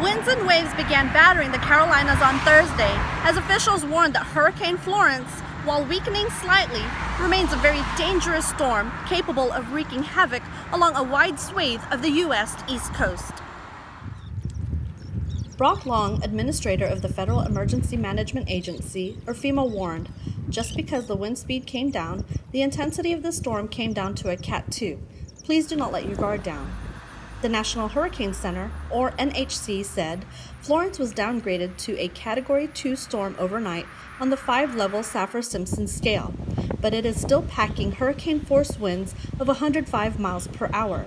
Winds and waves began battering the Carolinas on Thursday as officials warned that Hurricane Florence, while weakening slightly, remains a very dangerous storm capable of wreaking havoc along a wide swathe of the U.S. East Coast. Brock Long, administrator of the Federal Emergency Management Agency, or FEMA, warned, just because the wind speed came down, the intensity of the storm came down to a Cat 2. Please do not let your guard down. The National Hurricane Center, or NHC, said Florence was downgraded to a Category 2 storm overnight on the 5-level Saffir-Simpson scale, but it is still packing hurricane-force winds of 105 miles per hour.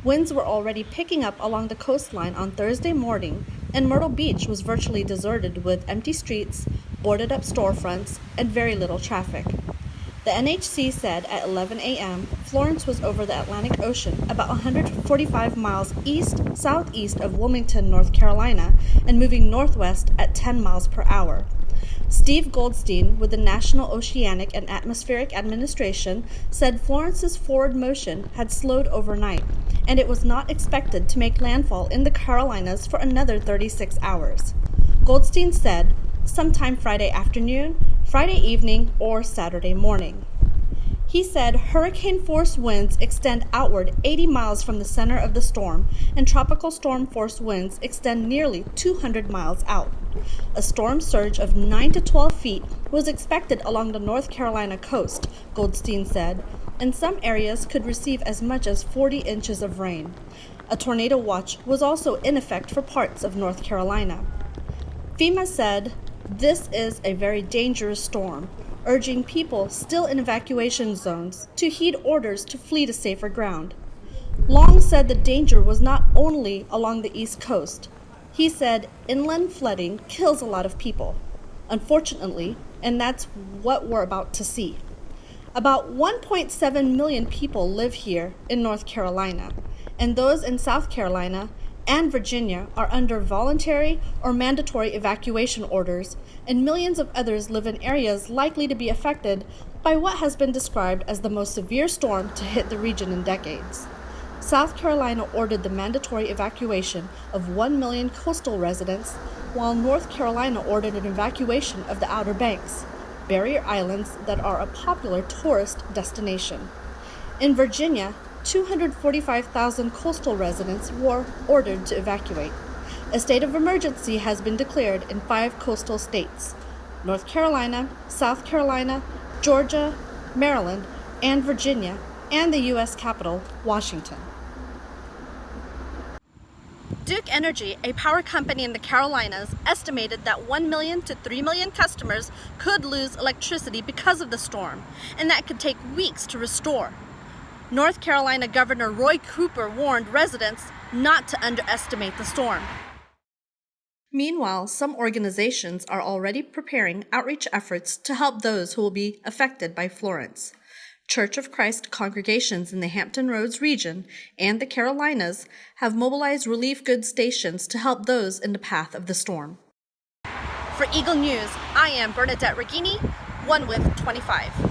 Winds were already picking up along the coastline on Thursday morning, and Myrtle Beach was virtually deserted with empty streets, boarded-up storefronts, and very little traffic. The NHC said at 11 a.m., Florence was over the Atlantic Ocean about 145 miles east-southeast of Wilmington, North Carolina, and moving northwest at 10 miles per hour. Steve Goldstein with the National Oceanic and Atmospheric Administration said Florence's forward motion had slowed overnight, and it was not expected to make landfall in the Carolinas for another 36 hours. Goldstein said, sometime Friday afternoon, Friday evening, or Saturday morning. He said hurricane-force winds extend outward 80 miles from the center of the storm, and tropical storm-force winds extend nearly 200 miles out. A storm surge of 9 to 12 feet was expected along the North Carolina coast, Goldstein said, and some areas could receive as much as 40 inches of rain. A tornado watch was also in effect for parts of North Carolina. FEMA said, "This is a very dangerous storm," urging people still in evacuation zones to heed orders to flee to safer ground. Long said the danger was not only along the East Coast. He said inland flooding kills a lot of people, unfortunately, and that's what we're about to see. About 1.7 million people live here in North Carolina, and those in South Carolina and Virginia are under voluntary or mandatory evacuation orders, and millions of others live in areas likely to be affected by what has been described as the most severe storm to hit the region in decades. South Carolina ordered the mandatory evacuation of 1 million coastal residents, while North Carolina ordered an evacuation of the Outer Banks, barrier islands that are a popular tourist destination. In Virginia, 245,000 coastal residents were ordered to evacuate. A state of emergency has been declared in 5 coastal states: North Carolina, South Carolina, Georgia, Maryland, and Virginia, and the U.S. capital, Washington. Duke Energy, a power company in the Carolinas, estimated that 1 million to 3 million customers could lose electricity because of the storm, and that could take weeks to restore. North Carolina Governor Roy Cooper warned residents not to underestimate the storm. Meanwhile, some organizations are already preparing outreach efforts to help those who will be affected by Florence. Church of Christ congregations in the Hampton Roads region and the Carolinas have mobilized relief goods stations to help those in the path of the storm. For Eagle News, I am Bernadette Regini, 1 with 25.